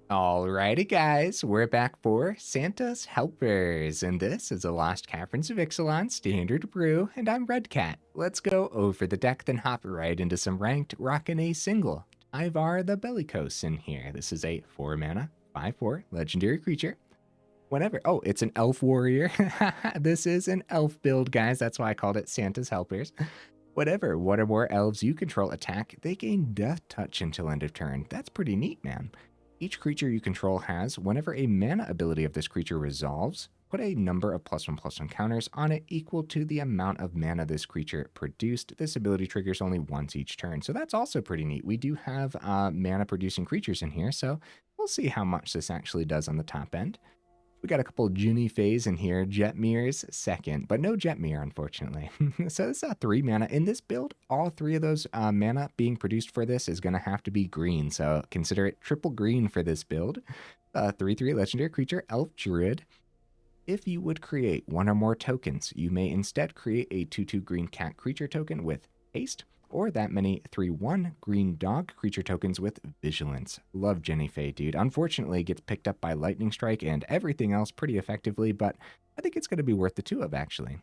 Alrighty, guys, we're back for Santa's Helpers, and this is a Lost Caverns of Ixalan Standard brew, and I'm Redcat. Let's go over the deck, then hop right into some ranked, rockin' a single. Tyvar the Bellicose in here. This is a 4 mana, 5/4 legendary creature. Oh, it's an elf warrior. This is an elf build, guys. That's why I called it Santa's Helpers. Whatever, one or more elves you control attack, they gain Death Touch until end of turn. That's pretty neat, man. Each creature you control has, whenever a mana ability of this creature resolves, put a number of +1/+1 counters on it equal to the amount of mana this creature produced. This ability triggers only once each turn, so that's also pretty neat. We do have mana producing creatures in here, so we'll see how much this actually does on the top end. We got a couple Jinnie phase in here. Jetmir's second, but no Jetmir, unfortunately. So this is a 3 mana. In this build, all 3 of those mana being produced for this is going to have to be green. So consider it triple green for this build. 3/3 legendary creature, Elf Druid. If you would create 1 or more tokens, you may instead create a 2/2 green cat creature token with haste, or that many 3/1 green dog creature tokens with vigilance. Love Jinnie Fay, dude. Unfortunately, it gets picked up by Lightning Strike and everything else pretty effectively, but I think it's going to be worth the 2 of, actually.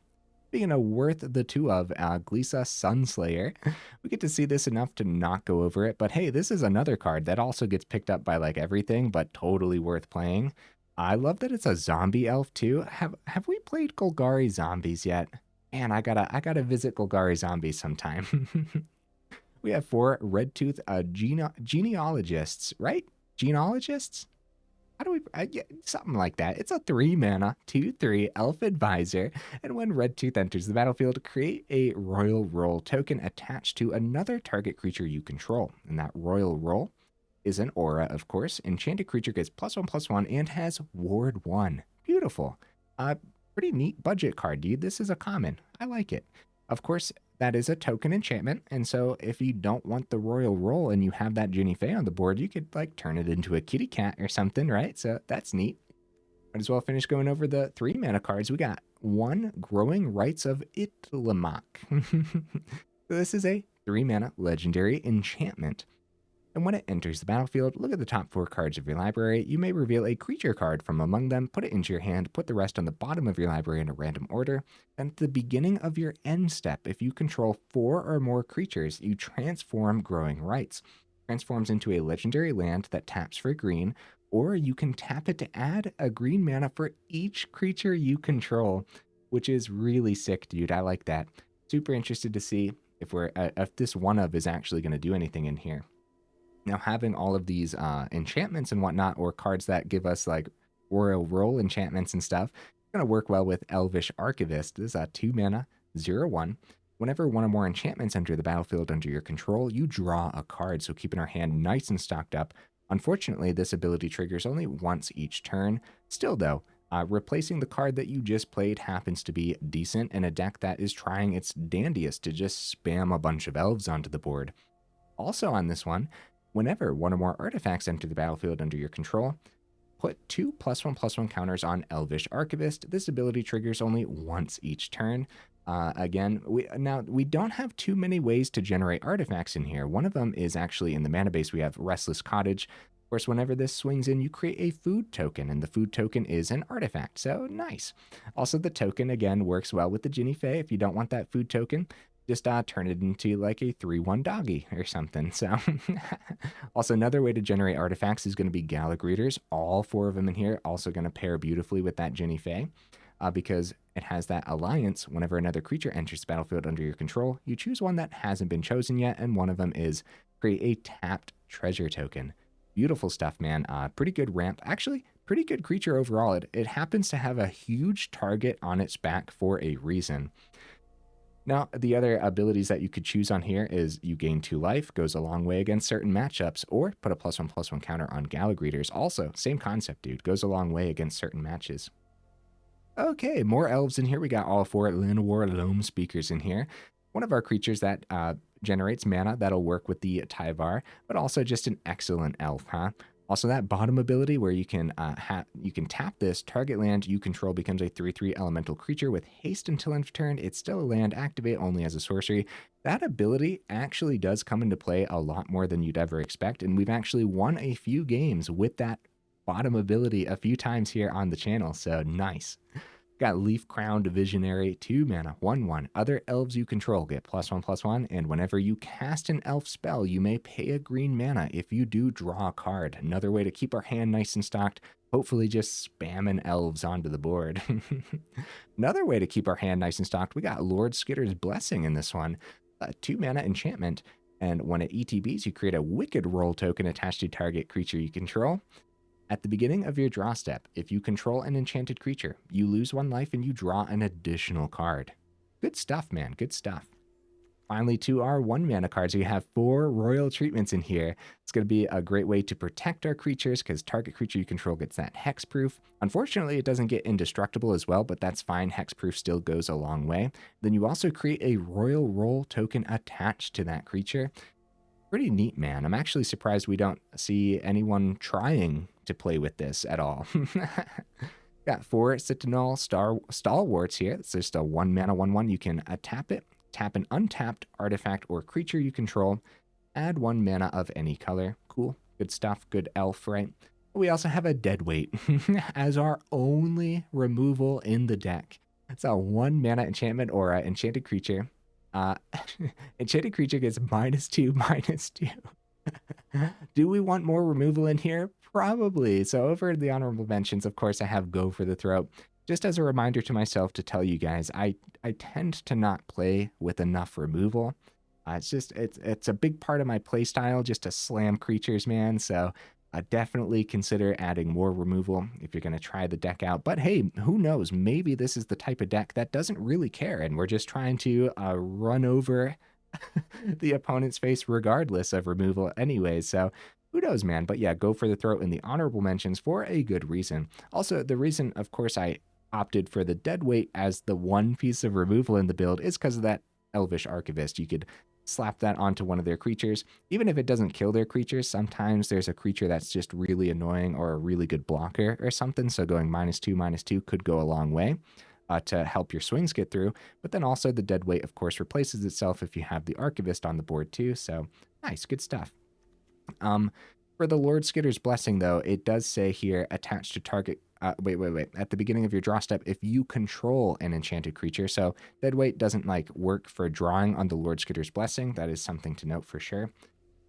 Speaking of worth the 2 of, Glissa Sunslayer. We get to see this enough to not go over it, but hey, this is another card that also gets picked up by like everything, but totally worth playing. I love that it's a zombie elf too. Have we played Golgari Zombies yet? Man, I gotta visit Golgari Zombies sometime. We have 4 Redtooth Genealogists, right? Genealogists? How do we, yeah, something like that. It's a 3 mana, 2/3 Elf Advisor, and when Redtooth enters the battlefield, create a Royal Roll token attached to another target creature you control. And that Royal Roll is an aura, of course. Enchanted creature gets +1/+1 and has Ward 1. Beautiful. Pretty neat budget card, dude. This is a common. I like it. Of course, that is a token enchantment, and so if you don't want the Royal Roll and you have that Jinnie Fay on the board, you could like turn it into a kitty cat or something, right? So that's neat. Might as well finish going over the 3 mana cards. We got 1 Growing Rites of Itlimoc. So this is a 3 mana legendary enchantment. And when it enters the battlefield, look at the top 4 cards of your library. You may reveal a creature card from among them, put it into your hand, put the rest on the bottom of your library in a random order. Then at the beginning of your end step, if you control 4 or more creatures, you transform Growing Rites. Transforms into a legendary land that taps for green, or you can tap it to add a green mana for each creature you control, which is really sick, dude. I like that. Super interested to see if this one of is actually going to do anything in here. Now, having all of these enchantments and whatnot, or cards that give us like Royal Roll enchantments and stuff, it's going to work well with Elvish Archivist. This is a 2 mana, 0/1. Whenever 1 or more enchantments enter the battlefield under your control, you draw a card, so keeping our hand nice and stocked up. Unfortunately, this ability triggers only once each turn. Still though, replacing the card that you just played happens to be decent in a deck that is trying its dandiest to just spam a bunch of elves onto the board. Also on this one, whenever 1 or more artifacts enter the battlefield under your control, put 2 +1/+1 counters on Elvish Archivist. This ability triggers only once each turn. Again, we don't have too many ways to generate artifacts in here. One of them is actually in the mana base. We have Restless Cottage. Of course, whenever this swings in, you create a food token, and the food token is an artifact, so nice. Also, the token, again, works well with the Jinnie Fay. If you don't want that food token, just turn it into like a 3/1 doggy or something. So also another way to generate artifacts is going to be Gala Greeters. All 4 of them in here also going to pair beautifully with that Jinnie Fay because it has that alliance. Whenever another creature enters the battlefield under your control, you choose one that hasn't been chosen yet, and one of them is create a tapped treasure token. Beautiful stuff, man. Pretty good ramp. Actually, pretty good creature overall. It happens to have a huge target on its back for a reason. Now, the other abilities that you could choose on here is you gain 2 life, goes a long way against certain matchups, or put a +1/+1 counter on Gala Greeters. Also, same concept, dude. Goes a long way against certain matches. Okay, more elves in here. We got all 4 Llanowar Loamspeakers in here. One of our creatures that generates mana that'll work with the Tyvar, but also just an excellent elf, huh? Also, that bottom ability where you can tap this, target land you control becomes a 3/3 elemental creature with haste until end of turn. It's still a land, activate only as a sorcery. That ability actually does come into play a lot more than you'd ever expect, and we've actually won a few games with that bottom ability a few times here on the channel, so nice. Got Leaf Crowned Visionary, 2 mana, 1/1. Other elves you control get +1/+1, and whenever you cast an elf spell, you may pay a green mana. If you do, draw a card. Another way to keep our hand nice and stocked, hopefully just spamming elves onto the board. Another way to keep our hand nice and stocked, we got Lord Skitter's Blessing in this one. 2 mana enchantment, and when it ETBs, you create a Wicked Roll token attached to target creature you control. At the beginning of your draw step, if you control an enchanted creature, you lose 1 life and you draw an additional card. Good stuff, man. Good stuff. Finally, to our 1 mana cards, we have 4 royal treatments in here. It's going to be a great way to protect our creatures because target creature you control gets that hexproof. Unfortunately, it doesn't get indestructible as well, but that's fine. Hexproof still goes a long way. Then you also create a royal roll token attached to that creature. Pretty neat, man. I'm actually surprised we don't see anyone trying to play with this at all. Got 4 Citanul Stalwarts here. It's just a 1 mana 1/1. You can tap it, tap an untapped artifact or creature you control, add 1 mana of any color. Cool. Good stuff. Good elf, right? We also have a Deadweight as our only removal in the deck. It's a 1 mana enchantment or an enchanted creature. Enchanted creature gets -2/-2. Do we want more removal in here? Probably. So over the honorable mentions, of course, I have Go for the Throat. Just as a reminder to myself to tell you guys, I tend to not play with enough removal. It's a big part of my play style just to slam creatures, man. So definitely consider adding more removal if you're going to try the deck out. But hey, who knows? Maybe this is the type of deck that doesn't really care, and we're just trying to run over the opponent's face regardless of removal anyways. So who knows, man? But yeah, Go for the Throat in the honorable mentions for a good reason. Also, the reason, of course, I opted for the Deadweight as the 1 piece of removal in the build is because of that Elvish Archivist. You could slap that onto one of their creatures. Even if it doesn't kill their creatures, sometimes there's a creature that's just really annoying or a really good blocker or something. So going -2/-2 could go a long way to help your swings get through. But then also the Deadweight, of course, replaces itself if you have the Archivist on the board too. So nice, good stuff. For the Lord Skitter's Blessing, though, it does say here attached to target. Wait. At the beginning of your draw step, if you control an enchanted creature. So Deadweight doesn't like work for drawing on the Lord Skitter's Blessing. That is something to note for sure.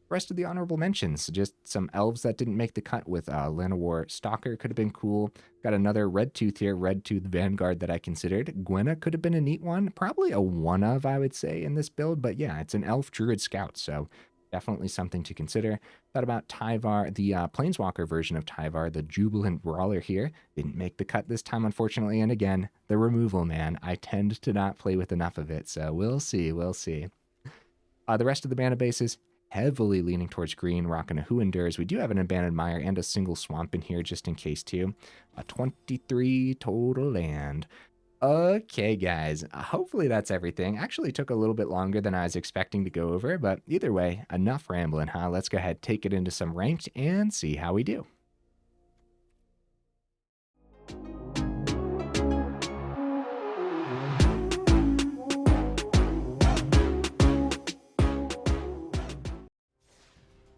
Rest of the honorable mentions, just some elves that didn't make the cut with Llanowar Stalker could have been cool. Got another Redtooth here, Redtooth Vanguard that I considered. Gwenna could have been a neat one. Probably a one of, I would say, in this build. But yeah, it's an elf druid scout, so definitely something to consider. Thought about Tyvar, the Planeswalker version of Tyvar, the Jubilant Brawler here. Didn't make the cut this time, unfortunately. And again, the removal, man. I tend to not play with enough of it, so we'll see, we'll see. The rest of the mana bases, heavily leaning towards green, rocking a Who Endures. We do have an Abandoned Mire and a single Swamp in here just in case, too. 23 total land. Okay, guys, hopefully that's everything. Actually took a little bit longer than I was expecting to go over, but either way, enough rambling, huh? Let's go ahead, take it into some ranked and see how we do.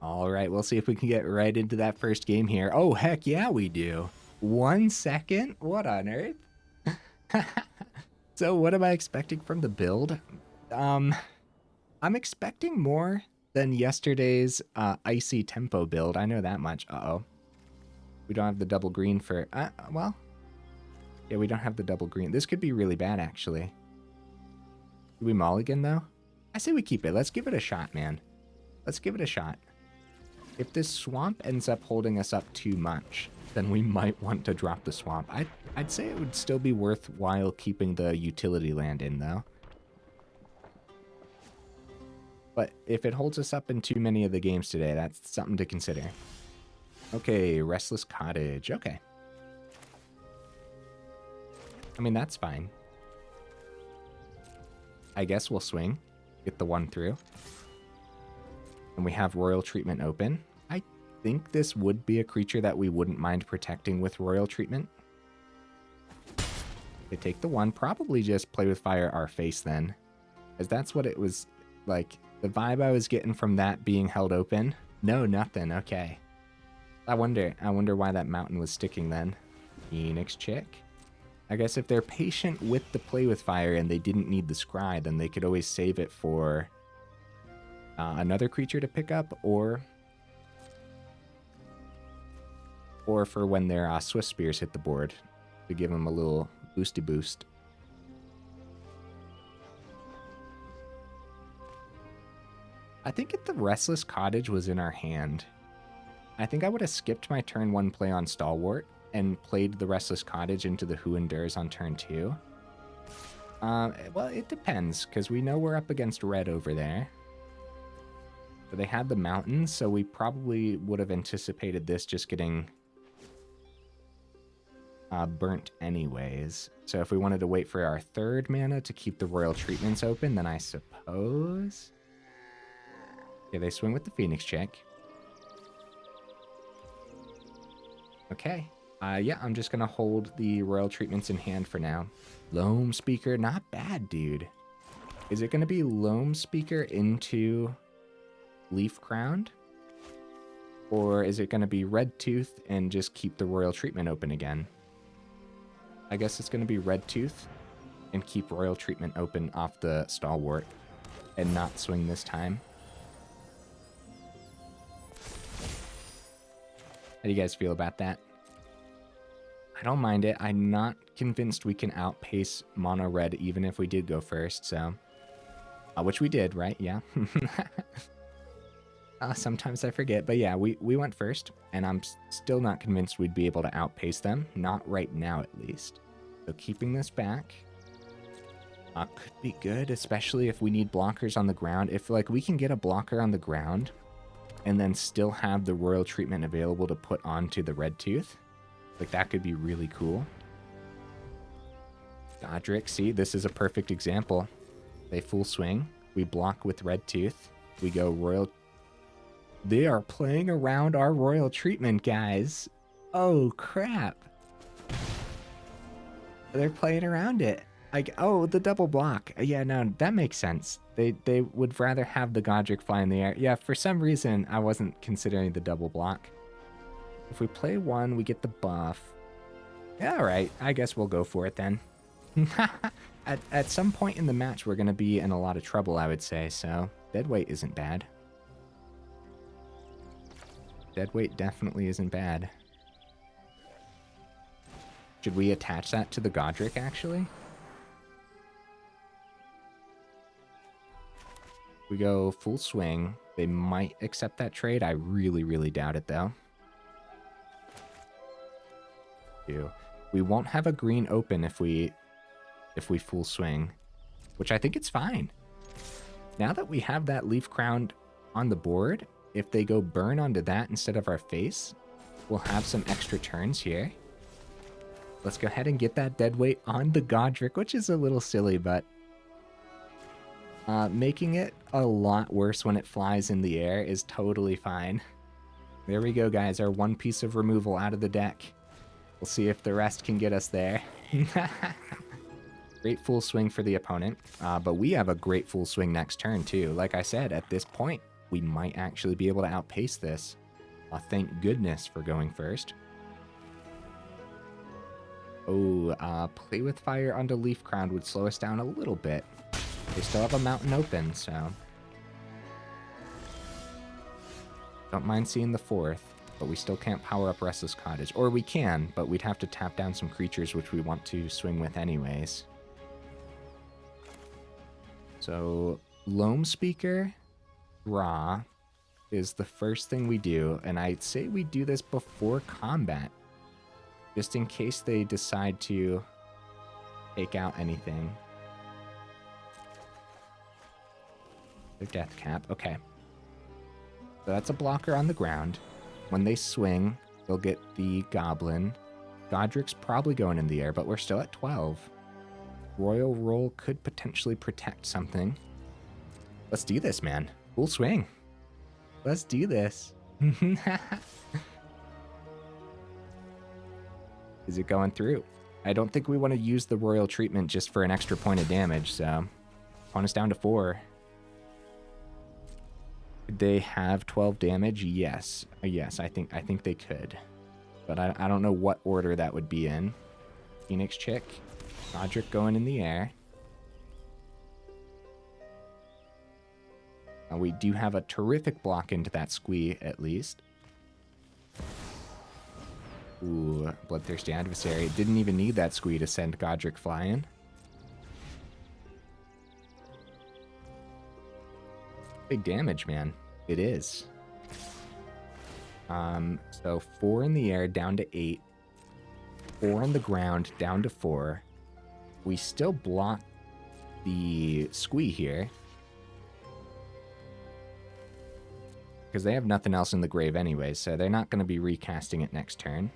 All right, we'll see if we can get right into that first game here. Oh, heck yeah, we do. 1 second? What on earth? So what am I expecting from the build? I'm expecting more than yesterday's Icy Tempo build. I know that much. Uh-oh. We don't have the double green for... well... Yeah, we don't have the double green. This could be really bad, actually. Do we mulligan, though? I say we keep it. Let's give it a shot, man. Let's give it a shot. If this swamp ends up holding us up too much, then we might want to drop the swamp. I'd say it would still be worthwhile keeping the utility land in, though. But if it holds us up in too many of the games today, that's something to consider. Okay, Restless Cottage. Okay. I mean, that's fine. I guess we'll swing. Get the 1 through. And we have Royal Treatment open. I think this would be a creature that we wouldn't mind protecting with Royal Treatment. They take the 1. Probably just Play with Fire our face then. Because that's what it was like. The vibe I was getting from that being held open. No, nothing. Okay. I wonder why that mountain was sticking then. Phoenix Chick. I guess if they're patient with the play with fire and they didn't need the scry, then they could always save it for another creature to pick up, or for when their Swift Spears hit the board to give them a little boosty boost. I think if the Restless Cottage was in our hand, I think I would have skipped my turn 1 play on Stalwart and played the Restless Cottage into the Who Endures on turn 2. Well, it depends, because we know we're up against red over there. But they had the mountains, so we probably would have anticipated this just getting burnt anyways. So if we wanted to wait for our 3rd mana to keep the Royal Treatments open, then I suppose... Okay, they swing with the Phoenix Check. Okay. Yeah, I'm just going to hold the Royal Treatments in hand for now. Loamspeaker, not bad, dude. Is it going to be Loamspeaker into Leaf Crowned? Or is it going to be Redtooth and just keep the Royal Treatment open again? I guess it's going to be Redtooth and keep Royal Treatment open off the Stalwart and not swing this time. How do you guys feel about that? I don't mind it. I'm not convinced we can outpace mono red even if we did go first, so... which we did, right? Yeah. Sometimes I forget, but yeah, we went first, and I'm still not convinced we'd be able to outpace them. Not right now, at least. So keeping this back could be good, especially if we need blockers on the ground. If, like, we can get a blocker on the ground and then still have the Royal Treatment available to put onto the Redtooth, like, that could be really cool. Godric, see, this is a perfect example. They full swing. We block with Redtooth. We go Royal... They are playing around our Royal Treatment, guys. Oh, crap. They're playing around it. Like, oh, the double block. Yeah, no, that makes sense. They would rather have the Godric fly in the air. Yeah, for some reason, I wasn't considering the double block. If we play 1, we get the buff. Yeah, all right. I guess we'll go for it then. At some point in the match, we're going to be in a lot of trouble, I would say, so deadweight isn't bad. Deadweight definitely isn't bad. Should we attach that to the Godric, actually? We go full swing. They might accept that trade. I really, really doubt it, though. We won't have a green open if we full swing, which I think it's fine. Now that we have that Leaf Crown on the board, if they go burn onto that instead of our face, we'll have some extra turns here. Let's go ahead and get that deadweight on the Godric, which is a little silly, but making it a lot worse when it flies in the air is totally fine. There we go, guys. Our 1 piece of removal out of the deck. We'll see if the rest can get us there. Great full swing for the opponent, but we have a great full swing next turn, too. Like I said, at this point, we might actually be able to outpace this. Thank goodness for going first. Oh, play with fire onto Leaf Crown would slow us down a little bit. They still have a mountain open, so... Don't mind seeing the 4th, but we still can't power up Restless Cottage. Or we can, but we'd have to tap down some creatures which we want to swing with anyways. So, Loamspeaker, draw, is the first thing we do, and I'd say we do this before combat, just in case they decide to take out anything. Their Deathcap, okay. So that's a blocker on the ground. When they swing, they'll get the Goblin. Godric's probably going in the air, but we're still at 12. Royal Roll could potentially protect something. Let's do this, man. Full swing. Let's do this. Is it going through? I don't think we want to use the Royal Treatment just for an extra point of damage, so... Opponent's down to 4. They have 12 damage. Yes, yes, I think they could, but I don't know what order that would be in. Phoenix Chick, Godric going in the air. We do have a terrific block into that squee at least. Ooh, Bloodthirsty Adversary. Didn't even need that squee to send Godric flying. Big damage, man. It is. So 4 in the air down to 8. 4 on the ground down to 4. We still block the squee here, because they have nothing else in the grave anyway, so they're not going to be recasting it next turn.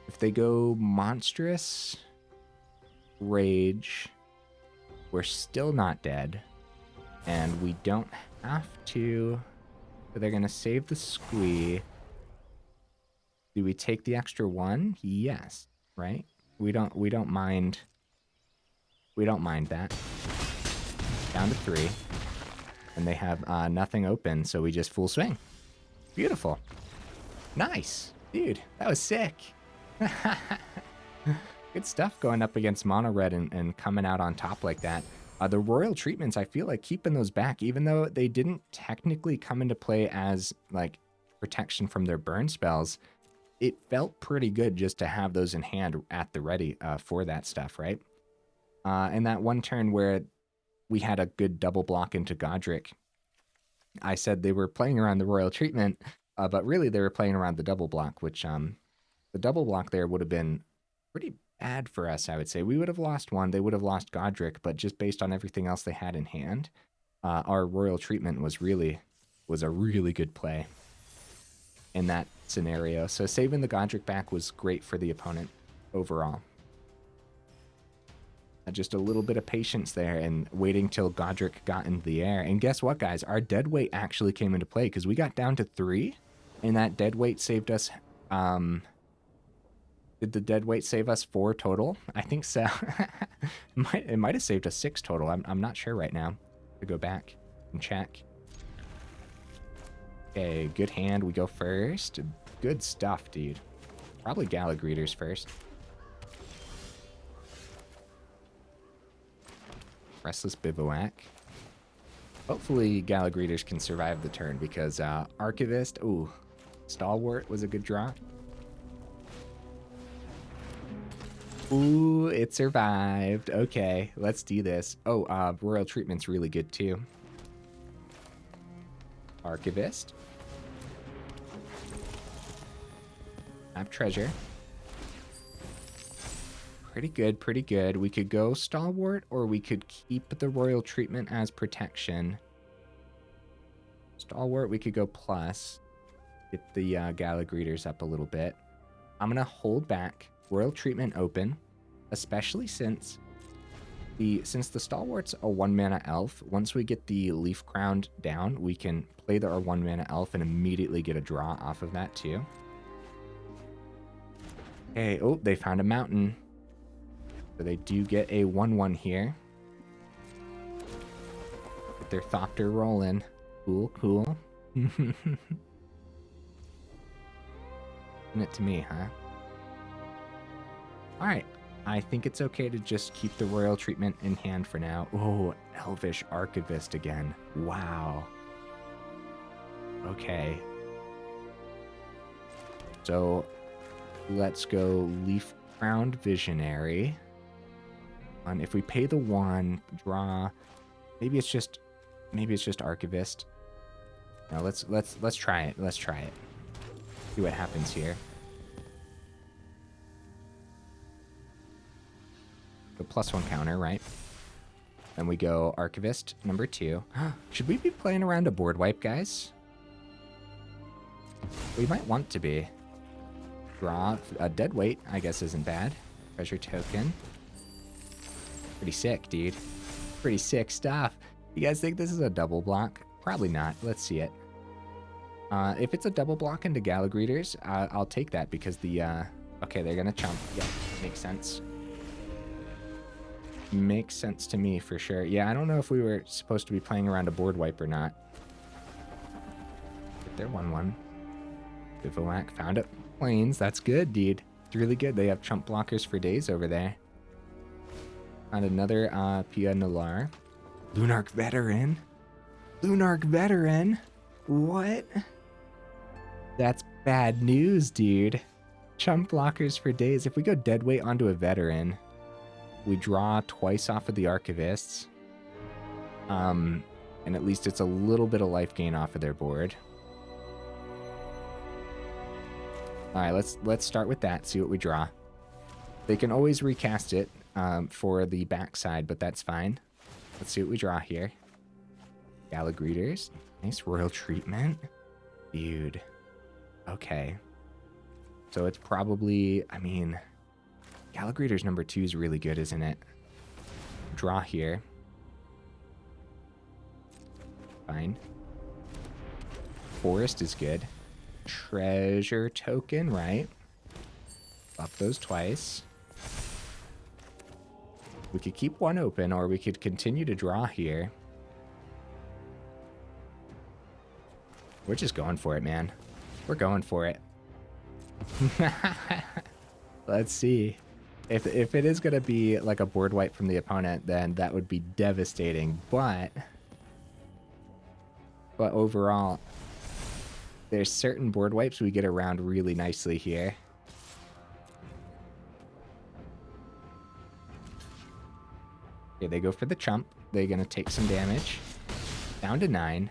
If they go Monstrous Rage, we're still not dead. And we don't have to... So they're going to save the squee. Do we take the extra 1? Yes, right? We don't mind. We don't mind that. Down to 3. And they have nothing open, so we just full swing. Beautiful. Nice. Dude, that was sick. Good stuff going up against Mono Red and coming out on top like that. The Royal Treatments, I feel like keeping those back, even though they didn't technically come into play as like protection from their burn spells, it felt pretty good just to have those in hand at the ready for that stuff, right? And that one turn where we had a good double block into Godric, I said they were playing around the Royal Treatment, but really they were playing around the double block, which the double block there would have been pretty bad for us, I would say. We would have lost one, they would have lost Godric, but just based on everything else they had in hand, our Royal Treatment was a really good play in that scenario. So saving the Godric back was great for the opponent overall. Just a little bit of patience there and waiting till Godric got into the air. And guess what, guys? Our dead weight actually came into play because we got down to 3, and that dead weight saved us. Did the dead weight save us 4 total? I think so. It might have saved us 6 total. I'm not sure right now. To go back and check. Okay, good hand. We go first. Good stuff, dude. Probably Gala Greeters first. Restless Bivouac. Hopefully Gala Greeters can survive the turn because Archivist, ooh, Stalwart was a good draw. Ooh, it survived. Okay, let's do this. Oh, Royal Treatment's really good too. Archivist. Map Treasure. Pretty good, pretty good. We could go Stalwart, or we could keep the Royal Treatment as protection. Stalwart, we could go plus. Get the Gala Greeters up a little bit. I'm going to hold back Royal Treatment open, especially since the Stalwart's a 1-mana elf. Once we get the Leaf Crowned down, we can play our 1-mana elf and immediately get a draw off of that too. Okay, oh, they found a mountain. So they do get a 1/1 here. Get their Thopter rolling. Cool, cool. Send it to me, huh? Alright. I think it's okay to just keep the Royal Treatment in hand for now. Oh, Elvish Archivist again. Wow. Okay. So, let's go Leaf Crowned Visionary. And if we pay the 1, draw, maybe it's just Archivist. No, let's try it. Let's try it. See what happens here. The +1 counter, right? Then we go Archivist number 2. Should we be playing around a board wipe, guys? We might want to be. Draw a dead weight, I guess isn't bad. Treasure token. Pretty sick, dude. Pretty sick stuff. You guys think this is a double block? Probably not. Let's see it. If it's a double block into Gala Greeters, I'll take that because the... okay, they're going to chump. Yep, makes sense. Makes sense to me for sure. Yeah, I don't know if we were supposed to be playing around a board wipe or not. they're 1/1. Bivouac found it. Plains, that's good, dude. It's really good. They have chump blockers for days over there. Found another Pia Nalar. Lunarch Veteran. Lunarch Veteran? What? That's bad news, dude. Chump blockers for days. If we go deadweight onto a Veteran, we draw twice off of the Archivists. And at least it's a little bit of life gain off of their board. Alright, let's start with that, see what we draw. They can always recast it for the backside, but that's fine. Let's see what we draw here. Gala Greeters. Nice royal treatment. Dude. Okay. So it's probably, I mean, Gala Greeters number 2 is really good, isn't it? Draw here. Fine. Forest is good. Treasure token, right? Buff those twice. We could keep one open, or we could continue to draw here. We're just going for it, man. We're going for it. Let's see. If it is going to be like a board wipe from the opponent, then that would be devastating. But overall, there's certain board wipes we get around really nicely here. Okay, they go for the chump. They're going to take some damage. Down to 9.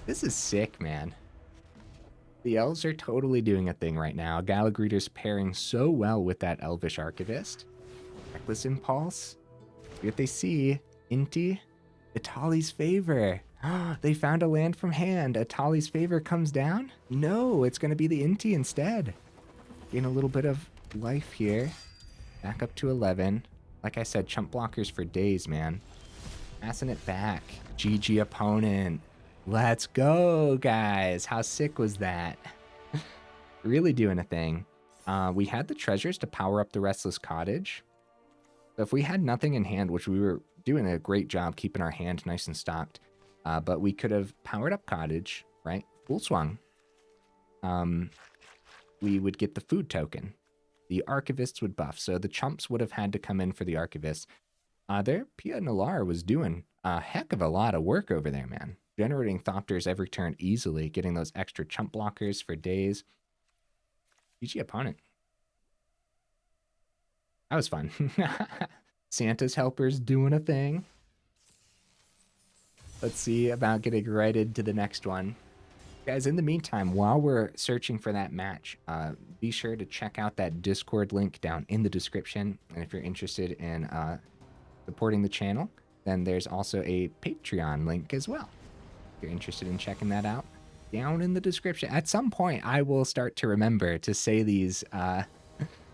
This is sick, man. The Elves are totally doing a thing right now. Gala Greeters pairing so well with that Elvish Archivist. Reckless Impulse. What they see? Inti. Atali's Favor. They found a land from hand. Atali's Favor comes down? No, it's going to be the Inti instead. Gain a little bit of life here. Back up to 11. Like I said, chump blockers for days, man. Passing it back. GG opponent. Let's go, guys. How sick was that? Really doing a thing. We had the treasures to power up the Restless Cottage. So if we had nothing in hand, which we were doing a great job keeping our hand nice and stocked, but we could have powered up Cottage, right? Full swung. We would get the food token. The Archivists would buff, so the chumps would have had to come in for the Archivists. Their Pia Nalar was doing a heck of a lot of work over there, man. Generating Thopters every turn easily, getting those extra chump blockers for days. GG opponent. That was fun. Santa's helpers doing a thing. Let's see about getting right into the next one. Guys, in the meantime, while we're searching for that match, be sure to check out that Discord link down in the description. And if you're interested in supporting the channel, then there's also a Patreon link as well. If you're interested in checking that out, down in the description. At some point, I will start to remember to say these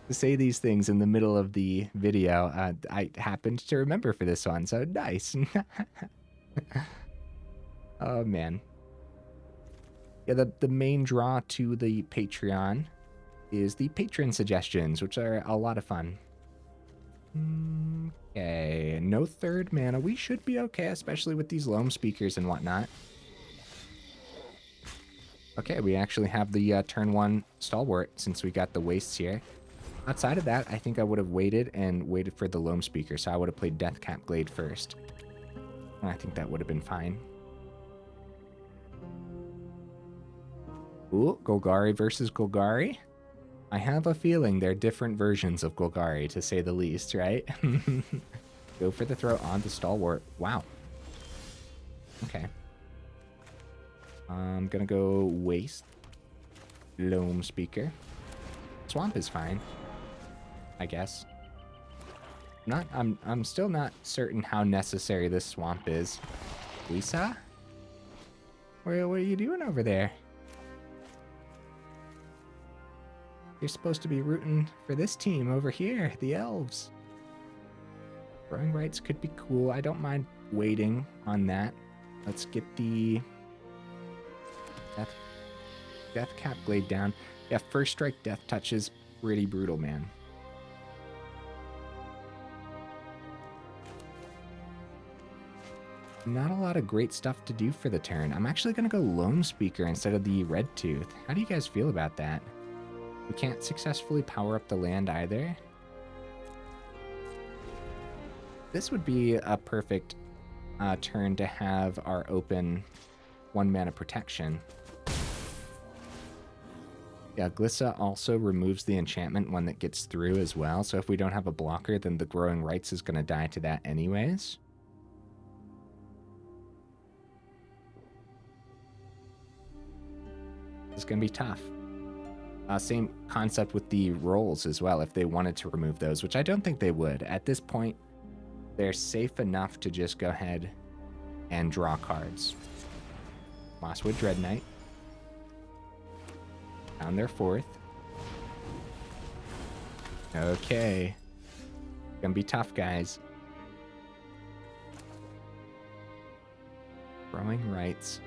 things in the middle of the video. I happened to remember for this one, so nice. Oh man. Yeah, the main draw to the Patreon is the patron suggestions, which are a lot of fun. Okay, no third mana. We should be okay, especially with these Loamspeakers and whatnot. Okay, we actually have the turn 1 Stalwart since we got the Wastes here. Outside of that, I think I would have waited for the Loamspeaker, so I would have played Deathcap Glade first. I think that would have been fine. Ooh, Golgari versus Golgari. I have a feeling they're different versions of Golgari, to say the least, right? Go for the throw on the Stalwart. Wow. Okay. I'm gonna go Waste. Loamspeaker. Swamp is fine, I guess. I'm still not certain how necessary this swamp is. Lisa? What are you doing over there? You're supposed to be rooting for this team over here, the Elves. Growing Rites could be cool. I don't mind waiting on that. Let's get the Deathcap Glade down. Yeah, first strike death touch is pretty brutal, man. not a lot of great stuff to do for the turn. I'm actually going to go Loamspeaker instead of the Redtooth. How do you guys feel about that? We can't successfully power up the land either. This would be a perfect turn to have our open 1-mana protection. Yeah, Glissa also removes the enchantment when that gets through as well. So if we don't have a blocker, then the Growing Rites is going to die to that anyways. It's going to be tough. Same concept with the rolls as well, if they wanted to remove those, which I don't think they would. At this point, they're safe enough to just go ahead and draw cards. Mosswood Dread Knight. Down their 4th. Okay. Gonna be tough, guys. Growing Rites.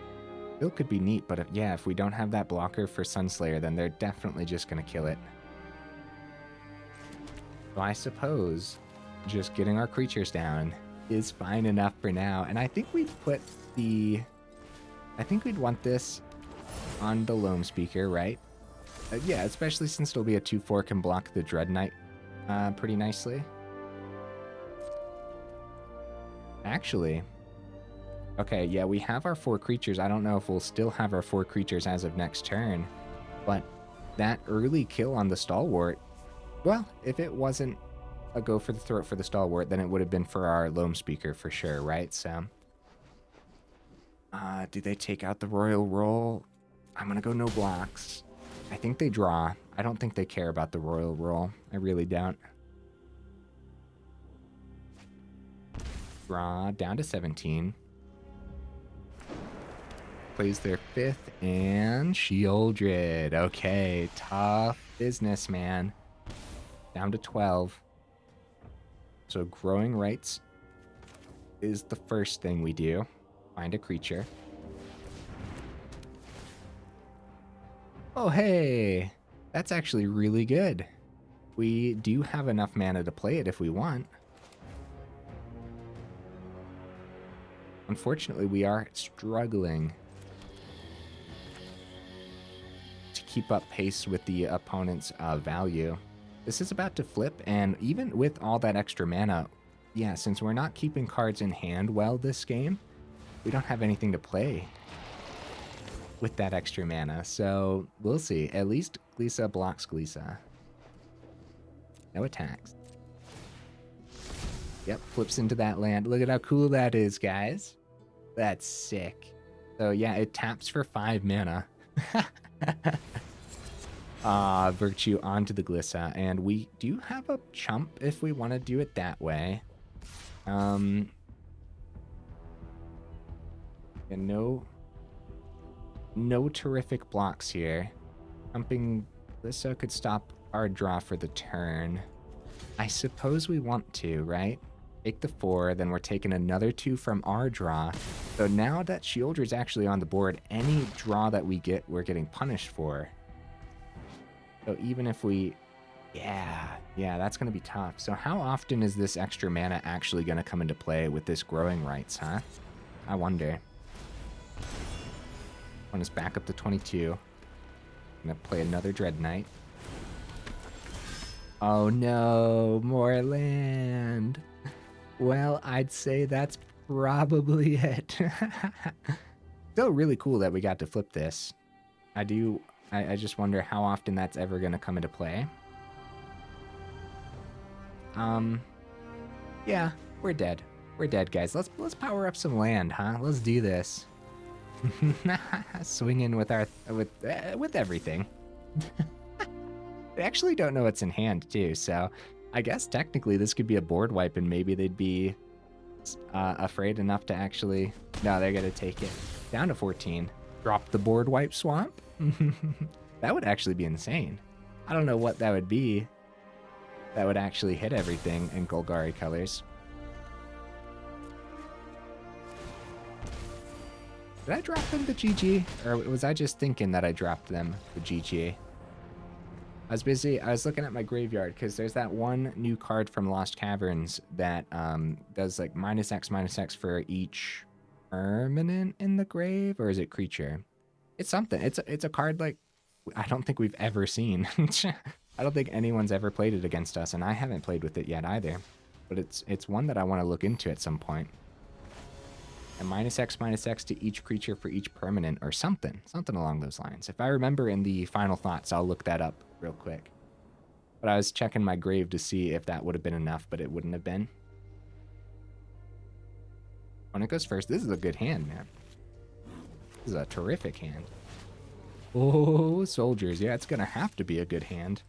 Still could be neat, but yeah, if we don't have that blocker for Sunslayer, then they're definitely just gonna kill it. So I suppose just getting our creatures down is fine enough for now. And I think we'd put the... I think we'd want this on the Loamspeaker, right? Yeah, especially since it'll be a 2/4 can block the Dread Knight pretty nicely. Actually, okay, yeah, we have our 4 creatures. I don't know if we'll still have our 4 creatures as of next turn, but that early kill on the Stalwart, well, if it wasn't a go for the throat for the Stalwart, then it would have been for our Loamspeaker for sure, right? So, do they take out the Royal Roll? I'm gonna go no blocks. I think they draw. I don't think they care about the Royal Roll. I really don't. Draw down to 17. Plays their 5th and Shieldred. Okay, tough business, man. Down to 12. So Growing Rites is the first thing we do. Find a creature. Oh, hey, that's actually really good. We do have enough mana to play it if we want. Unfortunately, we are struggling to keep up pace with the opponent's value. This is about to flip, and even with all that extra mana, yeah, since we're not keeping cards in hand well this game, we don't have anything to play with that extra mana, so we'll see. At least Glissa blocks Glissa. No attacks. Yep, flips into that land. Look at how cool that is, guys. That's sick. So yeah, it taps for 5 mana. Virtue onto the Glissa, and we do have a chump if we want to do it that way. And no terrific blocks here. Chumping Glissa could stop our draw for the turn. I suppose we want to, right? Take the 4, then we're taking another 2 from our draw. So now that Shieldred's actually on the board, any draw that we get, we're getting punished for. So even if we... Yeah, that's going to be tough. So how often is this extra mana actually going to come into play with this Growing Rites, huh? I wonder. One is back up to 22. I'm going to play another Dread Knight. Oh no, more land. Well, I'd say that's probably it. Still really cool that we got to flip this. I just wonder how often that's ever going to come into play. Yeah, we're dead. We're dead, guys. Let's power up some land, huh? Let's do this. Swing in with with everything. They actually don't know what's in hand too, so I guess technically this could be a board wipe, and maybe they'd be afraid enough to actually... No, they're gonna take it. Down to 14. Drop the board wipe swamp? That would actually be insane. I don't know what that would be. That would actually hit everything in Golgari colors. Did I drop them to GG? Or was I just thinking that I dropped them to GG? I was busy. I was looking at my graveyard because there's that one new card from Lost Caverns that does like -X for each permanent in the grave, or is it creature? It's something. It's a card like I don't think we've ever seen. I don't think anyone's ever played it against us, and I haven't played with it yet either. But it's one that I want to look into at some point. And -X to each creature for each permanent, or something along those lines. If I remember in the final thoughts, I'll look that up real quick. But I was checking my grave to see if that would have been enough, but it wouldn't have been. When it goes first, this is a good hand, man. This is a terrific hand. Oh, soldiers. Yeah, it's going to have to be a good hand.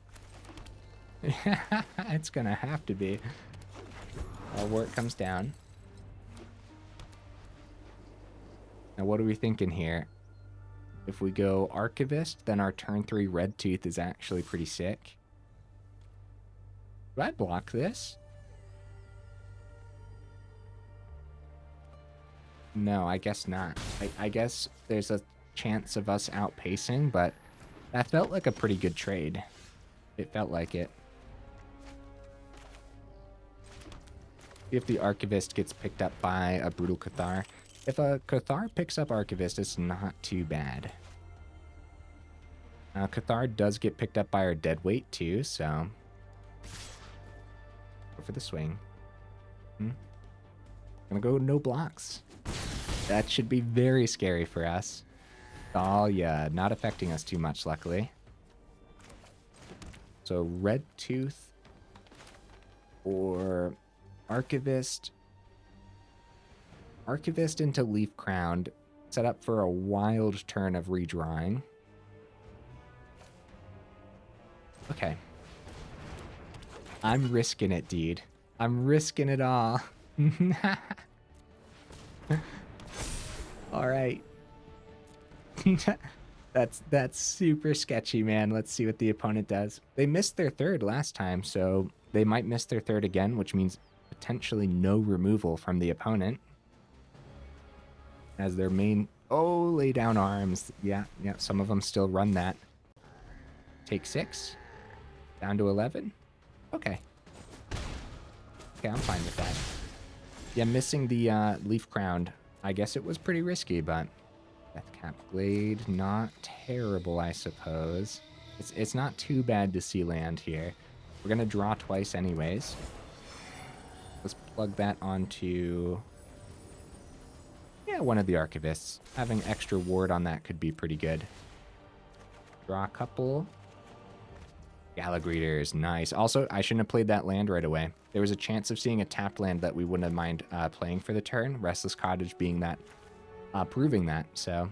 It's going to have to be. Stalwart comes down. Now, what are we thinking here? If we go Archivist, then our turn 3 Redtooth is actually pretty sick. Do I block this? No, I guess not. I guess there's a chance of us outpacing, but that felt like a pretty good trade. It felt like it. If the Archivist gets picked up by a Brutal Cathar. If a Cathar picks up Archivist, it's not too bad. Cathar does get picked up by our Deadweight too, so... Go for the swing. Gonna go no blocks. That should be very scary for us. Oh yeah, not affecting us too much, luckily. So Redtooth or Archivist. Archivist into Leaf Crowned, set up for a wild turn of redrawing. Okay. I'm risking it, dude. I'm risking it all. All right. That's super sketchy, man. Let's see what the opponent does. They missed their third last time, so they might miss their third again, which means potentially no removal from the opponent. As their main... Oh, lay down arms. Yeah, some of them still run that. Take 6. Down to 11. Okay. Okay, I'm fine with that. Yeah, missing the Leaf Crowned. I guess it was pretty risky, but... Deathcap Glade, not terrible, I suppose. It's not too bad to see land here. We're going to draw twice anyways. Let's plug that onto... Yeah, one of the Archivists. Having extra ward on that could be pretty good. Draw a couple. Gala Greeters, nice. Also, I shouldn't have played that land right away. There was a chance of seeing a tapped land that we wouldn't have mind playing for the turn. Restless Cottage being that, proving that, so.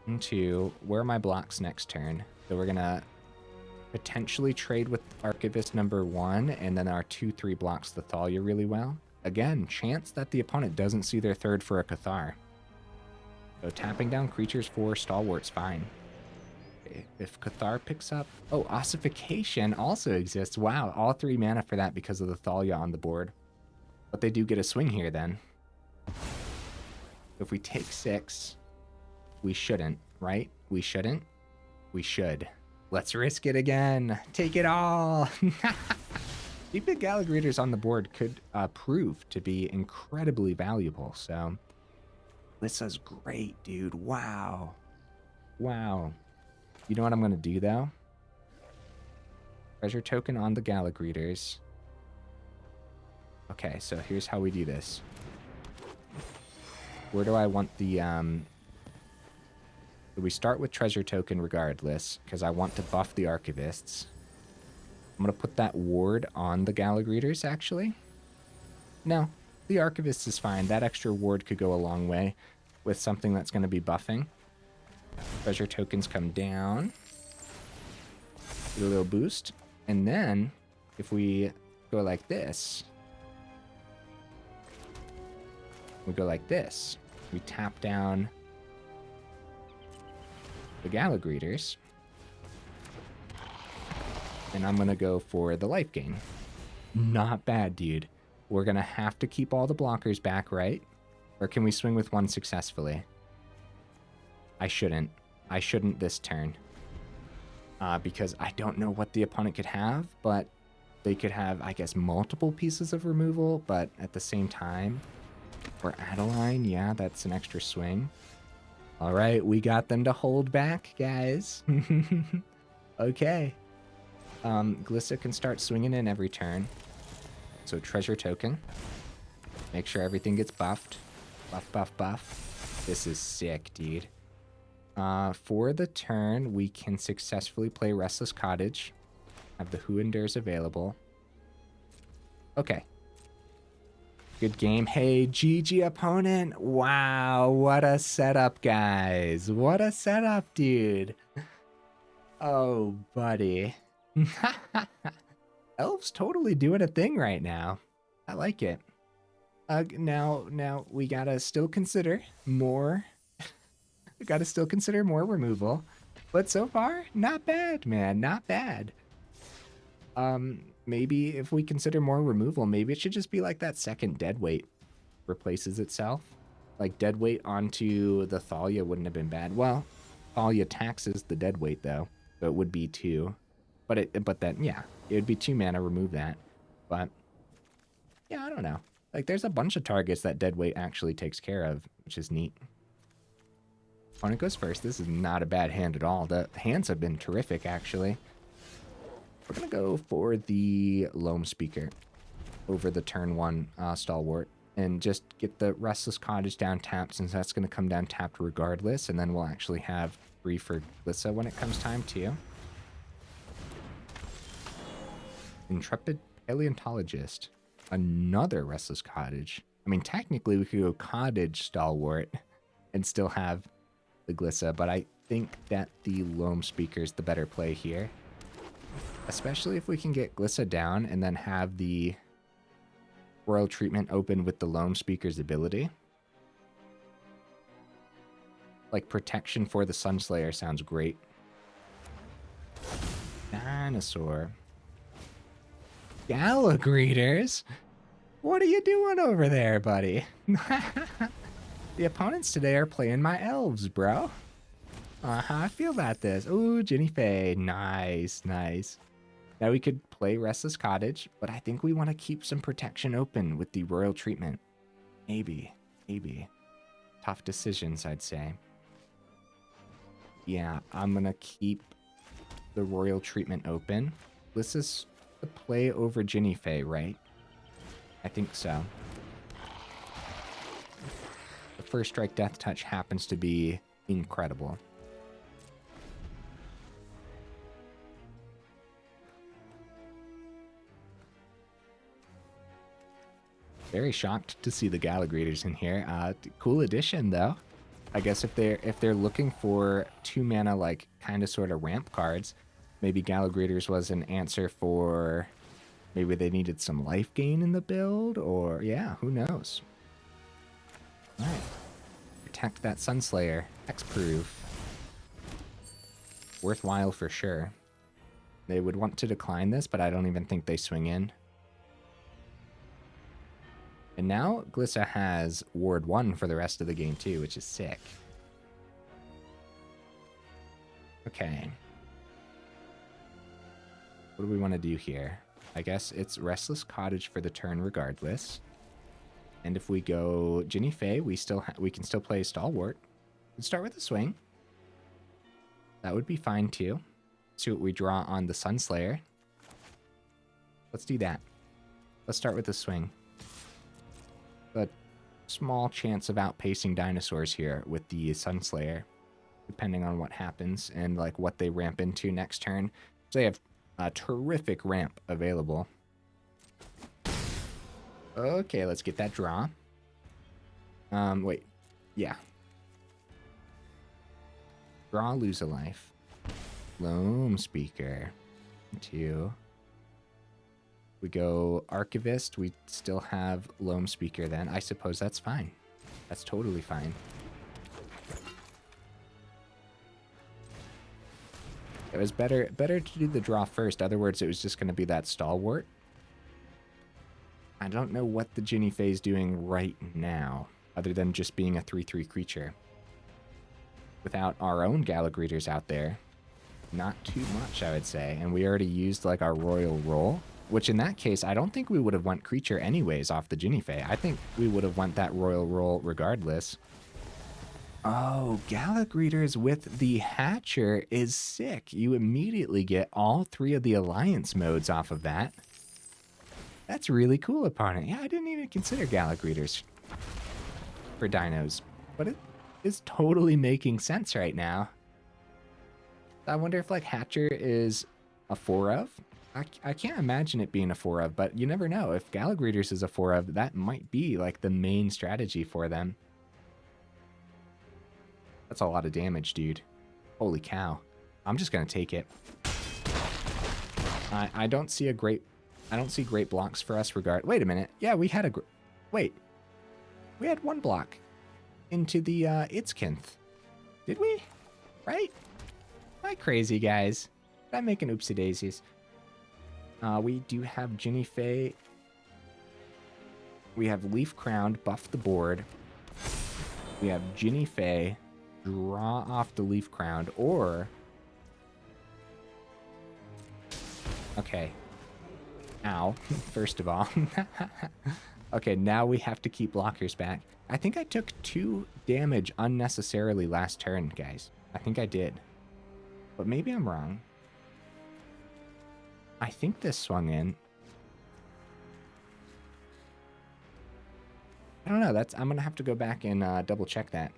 Into, where are my blocks next turn? So we're gonna potentially trade with Archivist number 1, and then our 2-3 blocks the Thalia really well. Again, chance that the opponent doesn't see their third for a Cathar. So tapping down creatures for Stalwart's fine. If Cathar picks up... Oh, Ossification also exists. Wow, all 3 mana for that because of the Thalia on the board. But they do get a swing here then. If we take 6, we shouldn't, right? We shouldn't? We should. Let's risk it again. Take it all. Keeping Gala Greeters on the board could prove to be incredibly valuable, so... Glissa's great, dude. Wow. Wow. You know what I'm going to do, though? Treasure token on the Gala Greeters. Okay, so here's how we do this. Where do I want the... So we start with treasure token regardless, because I want to buff the Archivists. I'm going to put that ward on the Gala Greeters, actually. No, the Archivist is fine. That extra ward could go a long way with something that's going to be buffing. Treasure tokens come down. Get a little boost. And then, if we go like this, we go like this. We tap down the Gala Greeters. And I'm going to go for the life gain. Not bad, dude. We're going to have to keep all the blockers back, right? Or can we swing with one successfully? I shouldn't. I shouldn't this turn. Because I don't know what the opponent could have, but they could have, I guess, multiple pieces of removal, but at the same time, Or Adeline, yeah, that's an extra swing. All right, we got them to hold back, guys. Okay. Glissa can start swinging in every turn. So treasure token. Make sure everything gets buffed. Buff, buff, buff. This is sick, dude. For the turn, we can successfully play Restless Cottage. Have the Who Endures available. Okay. Good game. Hey, GG opponent. Wow, what a setup, guys. What a setup, dude. Oh, buddy. Elves totally doing a thing right now. I like it. Now we gotta still consider more. We gotta still consider more removal. But so far, not bad, man. Not bad. Maybe if we consider more removal, maybe it should just be like that second deadweight replaces itself. Like deadweight onto the Thalia wouldn't have been bad. Well, Thalia taxes the deadweight though, so it would be 2. But then yeah, it would be 2 mana, remove that. But yeah, I don't know. Like there's a bunch of targets that deadweight actually takes care of, which is neat. Opponent goes first. This is not a bad hand at all. The hands have been terrific actually. We're going to go for the Loamspeaker over the turn 1 Stalwart and just get the Restless Cottage down tapped since that's going to come down tapped regardless, and then we'll actually have 3 for Glissa when it comes time too. Intrepid Paleontologist. Another Restless Cottage. I mean, technically we could go Cottage Stalwart and still have the Glissa, but I think that the Loamspeaker is the better play here. Especially if we can get Glissa down and then have the Royal Treatment open with the Loamspeaker's ability. Like protection for the Sunslayer sounds great. Dinosaur. Gala Greeters? What are you doing over there, buddy? The opponents today are playing my elves, bro. I feel about this. Ooh, Jinnie Faye. Nice, nice. Now we could play Restless Cottage, but I think we want to keep some protection open with the Royal Treatment. Maybe. Tough decisions, I'd say. Yeah, I'm going to keep the Royal Treatment open. This is the play over Jinnie Faye, right? I think so. The first strike Death Touch happens to be incredible. Very shocked to see the Gala Greeters in here. Cool addition though. I guess if they're looking for 2 mana like kind of sort of ramp cards, maybe Gala Greeters was an answer for maybe they needed some life gain in the build, or yeah, who knows. All right, protect that Sunslayer. Hexproof. Worthwhile for sure. They would want to decline this, but I don't even think they swing in. And now Glissa has Ward 1 for the rest of the game too, which is sick. Okay. What do we want to do here? I guess it's Restless Cottage for the turn regardless. And if we go Jinnie Faye, we can still play Stalwart. Let's start with a swing. That would be fine too. See what we draw on the Sunslayer. Let's do that. Let's start with a swing. A small chance of outpacing dinosaurs here with the Sunslayer, depending on what happens and like what they ramp into next turn. So they have a terrific ramp available. Okay, let's get that draw. Wait, yeah. Draw, lose a life. Loamspeaker. 2. We go Archivist, we still have Loamspeaker then. I suppose that's fine. That's totally fine. It was better to do the draw first. Other words, it was just going to be that Stalwart. I don't know what the Jinnie Faye is doing right now, other than just being a 3/3 creature. Without our own Gala Greeters out there, not too much, I would say. And we already used like our Royal Roll. Which in that case, I don't think we would have went creature anyways off the Jinnie Fey. I think we would have went that royal roll regardless. Oh, Gala Greeters with the Hatcher is sick. You immediately get all 3 of the alliance modes off of that. That's really cool, opponent. Yeah, I didn't even consider Gala Greeters for dinos, but it is totally making sense right now. I wonder if like Hatcher is a 4 of? I can't imagine it being a 4 of, but you never know. If Gala Greeters is a 4 of, that might be like the main strategy for them. That's a lot of damage, dude. Holy cow. I'm just gonna take it. I don't see great blocks for us wait a minute. Yeah, we had we had 1 block into the Itzkinth. Did we? Right? Am I crazy, guys? Did I make an oopsie daisies? We do have Jinnie Fey. We have Leaf Crowned, buff the board. We have Jinnie Fey, draw off the Leaf Crowned, or... Okay. Ow, first of all. Okay, now we have to keep blockers back. I think I took 2 damage unnecessarily last turn, guys. I think I did. But maybe I'm wrong. I think this swung in. I don't know. I'm gonna have to go back and double check that.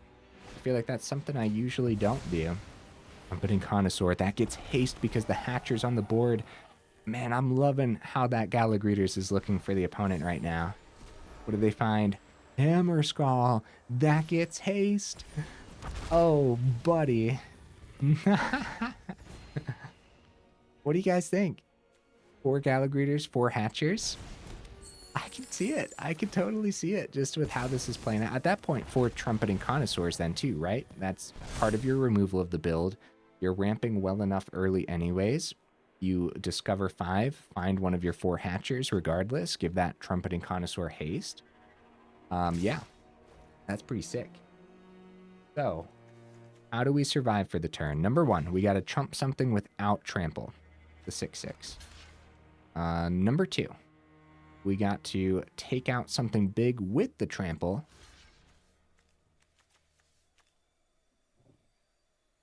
I feel like that's something I usually don't do. I'm putting Connoisseur. That gets haste because the Hatcher's on the board. Man, I'm loving how that Gala Greeters is looking for the opponent right now. What do they find? Hammer Skull. That gets haste. Oh, buddy. What do you guys think? 4 Gala Greeters, 4 Hatchers? I can see it. I can totally see it just with how this is playing out. At that point, 4 Trumpeting Connoisseurs then too, right? That's part of your removal of the build. You're ramping well enough early anyways. You discover 5, find one of your 4 Hatchers regardless. Give that Trumpeting Connoisseur haste. Yeah, that's pretty sick. So, how do we survive for the turn? Number 1, we got to trump something without trample. The 6/6. Number 2, we got to take out something big with the trample,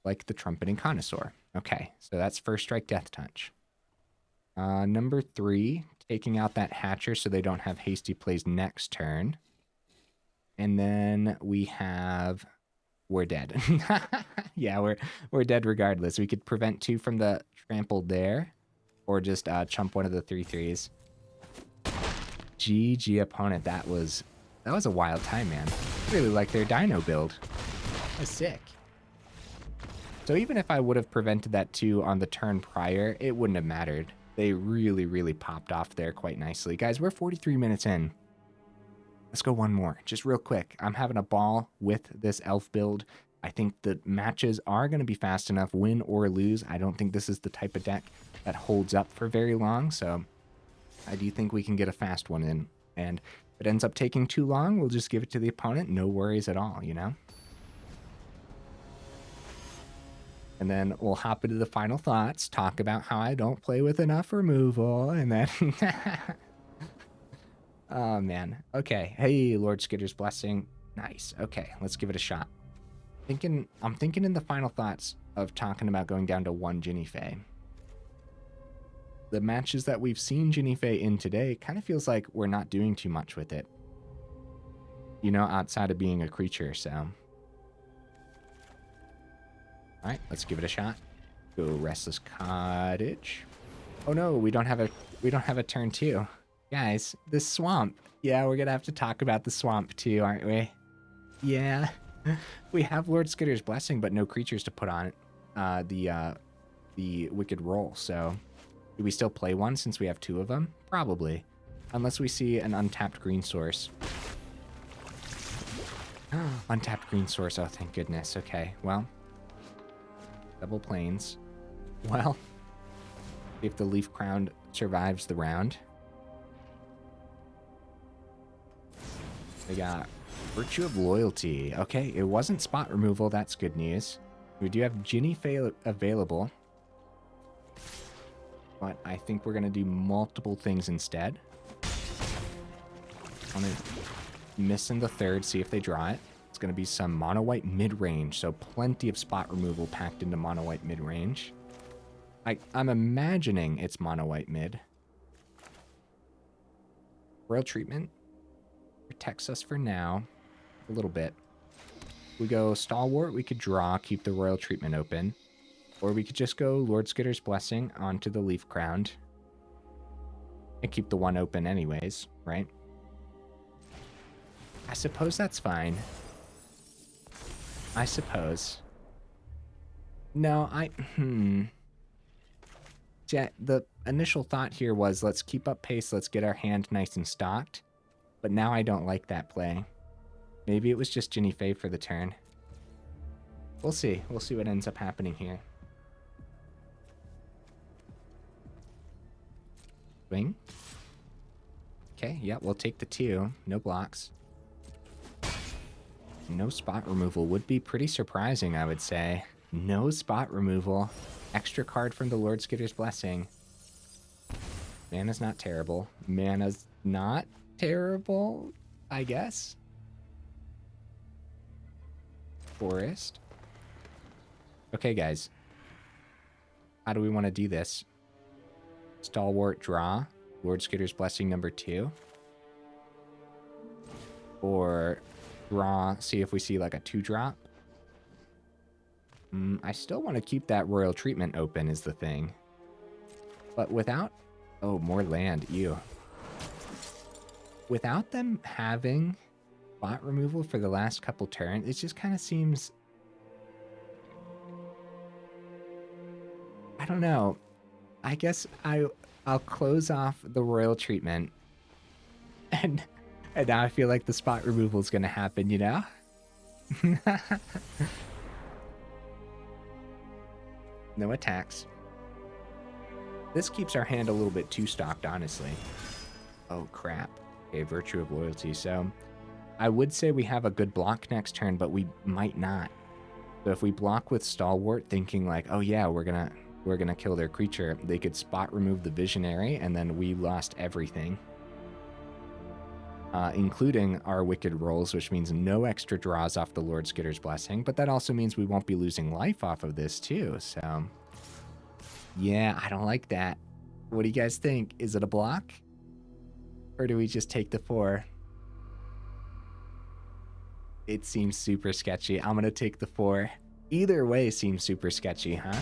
like the Trumpeting Connoisseur. Okay, so that's first strike Death Touch. Number 3, taking out that Hatcher so they don't have hasty plays next turn. And then we have... We're dead. Yeah, we're dead regardless. We could prevent 2 from the trample there, or just chump one of the 3/3s. GG opponent. That was a wild time, man. Really like their dino build. That's sick. So even if I would have prevented that 2 on the turn prior, it wouldn't have mattered. They really, really popped off there quite nicely. Guys, we're 43 minutes in. Let's go one more, just real quick. I'm having a ball with this elf build. I think the matches are going to be fast enough, win or lose. I don't think this is the type of deck that holds up for very long, so I do think we can get a fast one in. And if it ends up taking too long, we'll just give it to the opponent. No worries at all, you know? And then we'll hop into the final thoughts, talk about how I don't play with enough removal, and then... Oh, man. Okay. Hey, Lord Skitter's Blessing. Nice. Okay, let's give it a shot. I'm thinking in the final thoughts of talking about going down to 1 Jinnie Fey. The matches that we've seen Jinnie Fey in today kind of feels like we're not doing too much with it. You know, outside of being a creature, so... Alright, let's give it a shot. Go Restless Cottage. Oh no, we don't have a turn 2. Guys, the swamp. Yeah, we're gonna have to talk about the swamp too, aren't we? Yeah. We have Lord Skitter's Blessing, but no creatures to put on it. The Wicked Roll, so... Do we still play one since we have 2 of them? Probably. Unless we see an untapped green source. Untapped green source, oh thank goodness. Okay, well. Double planes. Well. If the Leaf Crown survives the round. We got Virtue of Loyalty. Okay, it wasn't spot removal. That's good news. We do have Jinnie Fey available. but I think we're going to do multiple things instead. I'm going to miss in the third, see if they draw it. It's going to be some mono white mid-range, so plenty of spot removal packed into mono white mid-range. I'm imagining it's mono white mid. Royal Treatment protects us for now a little bit. We go Stalwart, we could draw, keep the Royal Treatment open. Or we could just go Lord Skitter's Blessing onto the Leaf Crowned. And keep the one open anyways, right? I suppose that's fine. I suppose. No, yeah, the initial thought here was let's keep up pace, let's get our hand nice and stocked. But now I don't like that play. Maybe it was just Jinnie Fae for the turn. We'll see. We'll see what ends up happening here. Swing. Okay, yeah, we'll take the 2. No blocks. No spot removal would be pretty surprising, I would say. No spot removal. Extra card from the Lord Skitter's Blessing. Mana's not terrible. Mana's not terrible, I guess. Forest. Okay, guys. How do we want to do this? Stalwart draw. Lord Skitter's Blessing number 2. Or draw, see if we see like a 2-drop. I still want to keep that Royal Treatment open is the thing. But without... Oh, more land. Ew. Without them having bot removal for the last couple turns, it just kind of seems... I don't know. I guess I'll close off the Royal Treatment. And now I feel like the spot removal is going to happen, you know? No attacks. This keeps our hand a little bit too stocked, honestly. Oh, crap. Okay, Virtue of Loyalty. So I would say we have a good block next turn, but we might not. So if we block with Stalwart thinking like, oh yeah, we're gonna kill their creature, they could spot remove the Visionary, and then we lost everything. Including our Wicked rolls, which means no extra draws off the Lord Skitter's Blessing, but that also means we won't be losing life off of this too, so... Yeah, I don't like that. What do you guys think? Is it a block? Or do we just take the 4? It seems super sketchy. I'm gonna take the 4. Either way seems super sketchy, huh?